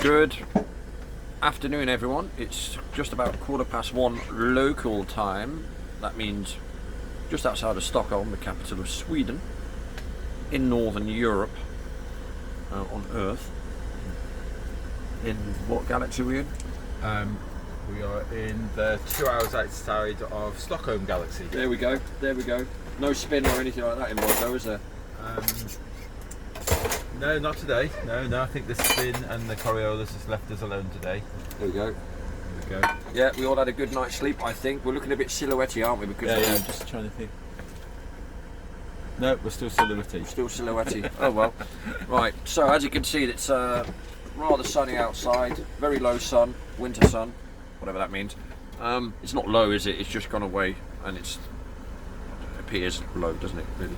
Good afternoon, everyone. It's just about 1:15 local time. That means just outside of Stockholm, the capital of Sweden, in Northern Europe, on Earth. In what galaxy are we in? We are in the 2 hours outside of Stockholm galaxy. There we go. There we go. No spin or anything like that involved, though, is there? No, not today. No. I think the spin and the Coriolis has left us alone today. There we go. There we go. Yeah, we all had a good night's sleep, I think. We're looking a bit silhouette-y, aren't we? Because I'm just trying to think. No, we're still silhouette-y. Still silhouette-y. Oh well. Right, so as you can see, it's rather sunny outside. Very low sun, winter sun, whatever that means. It's not low, is it? It's just gone away, and it appears low, doesn't it, really?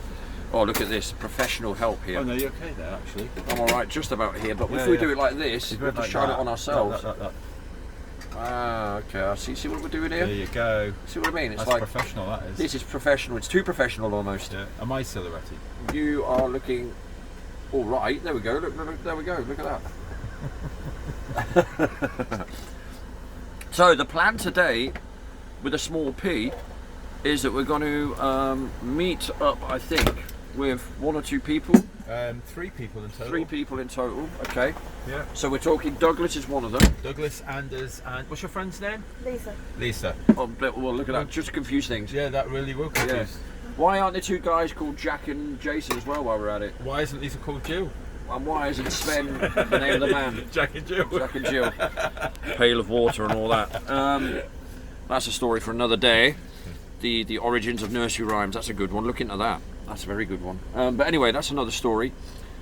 Oh, look at this, professional help here. Oh no, you're okay there, actually. I'm alright just about here, but if we do it like this, we'll just shine it on ourselves. Ah, okay, I see what we're doing here? There you go. See what I mean? It's That's like professional, that is. This is professional, it's too professional almost. Yeah. Am I silhouette-y? You are looking alright, there we go, look, there we go, look at that. So the plan today, with a small p, is that we're going to meet up, I think, with 1 or 2 people. 3 people in total. 3 people in total, okay. Yeah. So we're talking Douglas is one of them. Douglas, Anders, and what's your friend's name? Lisa. Oh, well, look at that, just to confuse things. Yeah, that really will confuse. Why aren't there 2 guys called Jack and Jason as well while we're at it? Why isn't Lisa called Jill? And why isn't Sven the name of the man? Jack and Jill. Jack and Jill. Pail of water and all that. That's a story for another day. The origins of nursery rhymes, that's a good one. Look into that. That's a very good one. But anyway, that's another story.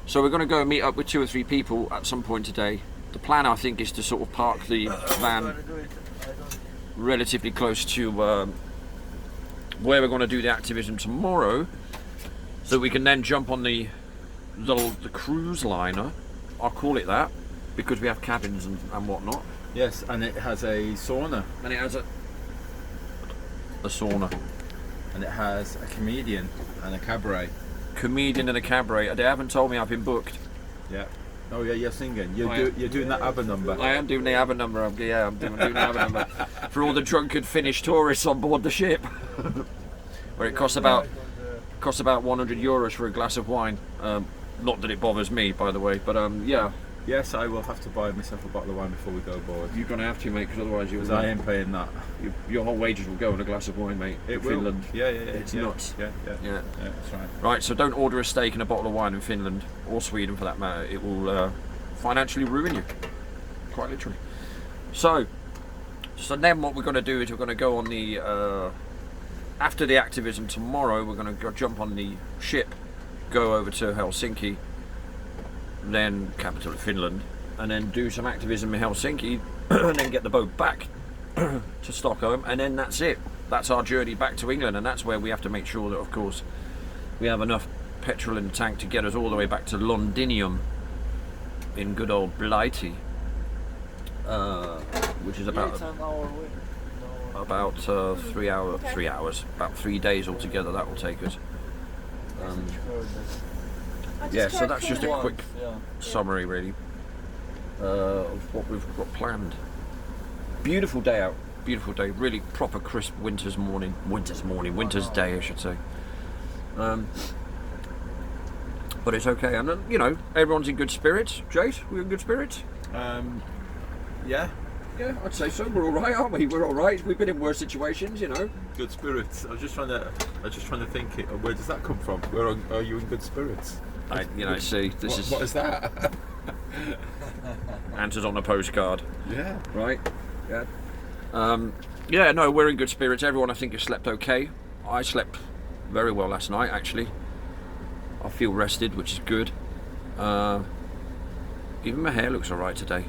So we're going to go and meet up with 2 or 3 people at some point today. The plan, I think, is to sort of park the van relatively close to where we're going to do the activism tomorrow, so we can then jump on the cruise liner. I'll call it that because we have cabins and whatnot. Yes, and it has a sauna. And it has a sauna. And it has a comedian and a cabaret. Comedian and a cabaret. They haven't told me I've been booked. Yeah. Oh yeah, you're singing. You're doing that ABBA number. I am doing the ABBA number. I'm doing the ABBA number for all the drunken Finnish tourists on board the ship, where it costs about €100 for a glass of wine. Not that it bothers me, by the way, but yeah. Yes, I will have to buy myself a bottle of wine before we go aboard. You're going to have to, mate, because otherwise you'll... Because I ain't paying that. Your whole wages will go on a glass of wine, mate. It in will. Finland. Yeah. It's nuts. Yeah, that's right. Right, so don't order a steak and a bottle of wine in Finland, or Sweden for that matter. It will financially ruin you. Quite literally. So then what we're going to do is we're going to go on the... after the activism tomorrow, we're going to go jump on the ship, go over to Helsinki, then capital of Finland, and then do some activism in Helsinki, and then get the boat back to Stockholm, and then that's it. That's our journey back to England, and that's where we have to make sure that, of course, we have enough petrol in the tank to get us all the way back to Londinium in good old Blighty, which is about 3 hours, about 3 days altogether. That will take us. Yeah, so that's just a quick summary, really, of what we've got planned. Beautiful day out, beautiful day, really proper crisp winter's day, I should say. But it's okay, and everyone's in good spirits. Jade, we're in good spirits? Yeah, I'd say so. We're all right, aren't we? We're all right. We've been in worse situations, Good spirits. I was just trying to think. Where does that come from? Where are you in good spirits? See, this is what is that? answers on a postcard. Yeah. Right. Yeah. No, we're in good spirits. Everyone, I think, has slept okay. I slept very well last night, actually. I feel rested, which is good. Even my hair looks all right today.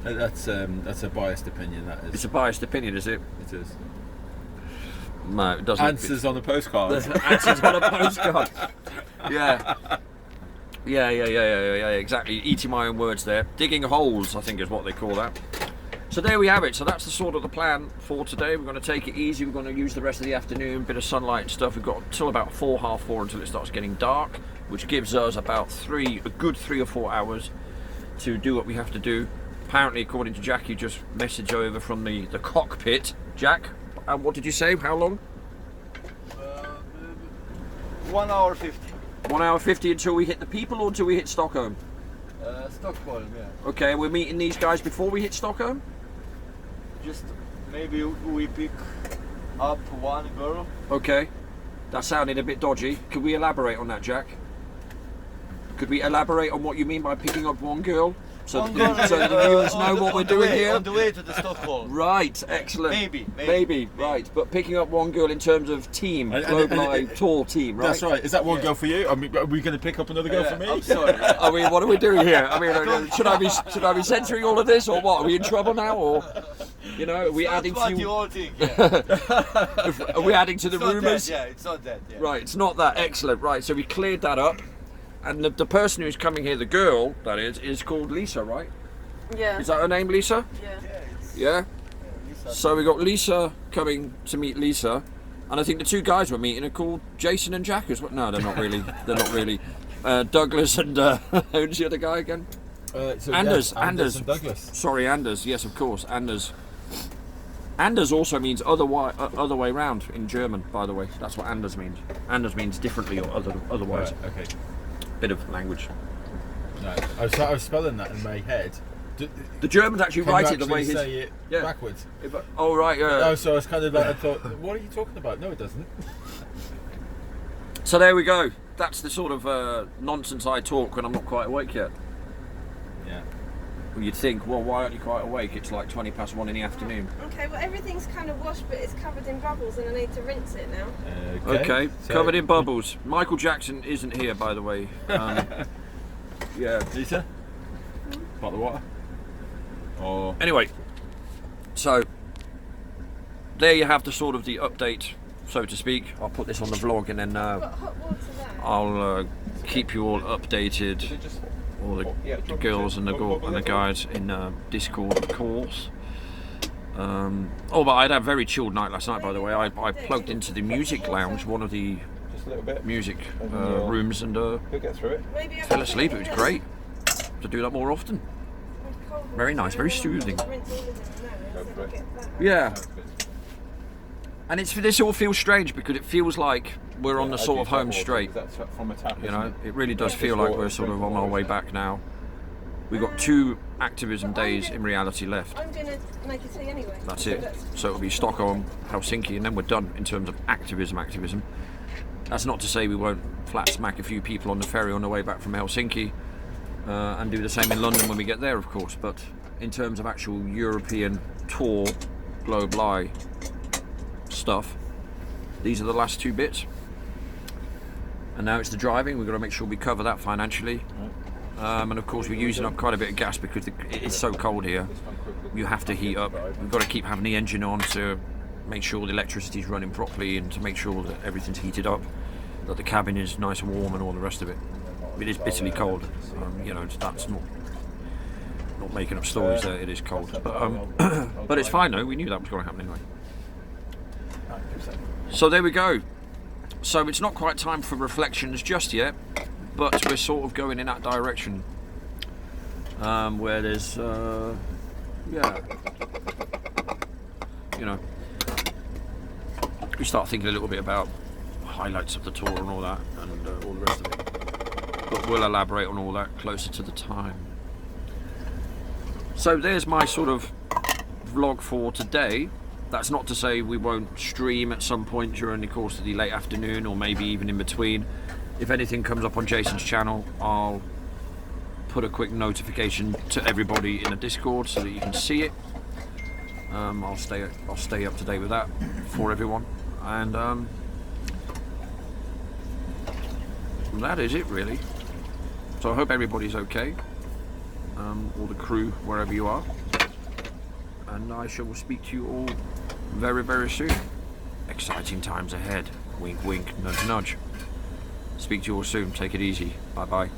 That's a biased opinion. That is. It's a biased opinion, is it? It is. No, it doesn't. Answers on a postcard. Answers on a postcard. Yeah, exactly. Eating my own words there. Digging holes, I think, is what they call that. So there we have it. So that's the sort of the plan for today. We're going to take it easy. We're going to use the rest of the afternoon, bit of sunlight and stuff. We've got until about 4, half 4 until it starts getting dark, which gives us about a good 3 or 4 hours to do what we have to do. Apparently, according to Jack, you just messaged over from the cockpit. Jack, what did you say? How long? 1 hour 50. 1 hour 50 until we hit the people, or until we hit Stockholm? Stockholm, yeah. Okay, we're meeting these guys before we hit Stockholm? Just maybe we pick up one girl. Okay, that sounded a bit dodgy. Could we elaborate on that, Jack? Could we elaborate on what you mean by picking up one girl? So that the viewers know what we're doing here? On the way to the Stockholm. Right, excellent. Maybe. Right. But picking up one girl in terms of team, Globe Live tour team, right? That's right. Is that one girl for you? I mean, are we going to pick up another girl for me? I'm sorry. I mean, what are we doing here? I mean, should I be censoring all of this, or what? Are we in trouble now, or are we adding what to? you all think. Yeah. Are we adding to the It's not rumours? that, yeah, it's not that. Yeah. Right, it's not that. Excellent. Right, so we cleared that up, and the person who's coming here, the girl that is called Lisa, right? Yeah. Is that her name, Lisa? Yeah. Yeah. Lisa. So we got Lisa coming to meet Lisa, and I think the two guys we're meeting are called Jason and Jack as well. No, they're not really. They're not really. Douglas and who's the other guy again? Anders. Anders and Douglas. Sorry, Anders. Yes, of course, Anders. Anders also means other way round in German, by the way. That's what Anders means. Anders means differently or otherwise. Right, okay. Bit of language. No, I was spelling that in my head. The Germans actually Can write you it the way his. say it Yeah. backwards? Oh right. No, so I was kind of like, I thought, what are you talking about? No, it doesn't. So there we go. That's the sort of nonsense I talk when I'm not quite awake yet. Yeah. Well, you'd think, well, why aren't you quite awake? It's like 20 past 1 in the afternoon. Okay, well everything's kind of washed, but it's covered in bubbles, and I need to rinse it now. Okay, so- covered in bubbles. Michael Jackson isn't here, by the way. Yeah. Lisa? Bottle of water? Or Anyway, so there you have the sort of the update, so to speak. I'll put this on the vlog, and then I've got hot water there. I'll keep you all updated. All the girls and the guys in Discord, of course. But I had a very chilled night last night, by the way. I plugged into the music lounge, one of the Just a little bit. music rooms, and You'll get through it. Maybe I fell can asleep. It rinse was great. To do that more often. with cold water, Very nice, very and then soothing. rinse all of them now, Go so for I'll it. get that. Yeah. And this all feels strange because it feels like we're on the sort of home straight. That's from a tap. You know, it really does feel like we're sort of on our way back now. We've got 2 activism days in reality left. I'm going to make a tea anyway. That's it. So it'll be Stockholm, Helsinki, and then we're done in terms of activism. That's not to say we won't flat smack a few people on the ferry on the way back from Helsinki and do the same in London when we get there, of course. But in terms of actual European tour, Globe Live stuff, these are the last 2 bits. And now it's the driving. We've got to make sure we cover that financially. And of course we're using up quite a bit of gas because it is so cold here. You have to heat up. We've got to keep having the engine on to make sure the electricity is running properly and to make sure that everything's heated up, that the cabin is nice and warm and all the rest of it. It is bitterly cold. That's not making up stories there. It is cold, but it's fine though. We knew that was going to happen anyway. So there we go. So it's not quite time for reflections just yet, but we're sort of going in that direction where there's we start thinking a little bit about highlights of the tour and all that, and all the rest of it, but we'll elaborate on all that closer to the time. So there's my sort of vlog for today. That's not to say we won't stream at some point during the course of the late afternoon, or maybe even in between. If anything comes up on Jason's channel, I'll put a quick notification to everybody in the Discord so that you can see it. I'll stay up to date with that for everyone, and that is it really. So I hope everybody's okay, all the crew wherever you are, and I shall speak to you all very, very soon. Exciting times ahead. Wink, wink, nudge, nudge. Speak to you all soon. Take it easy. Bye bye.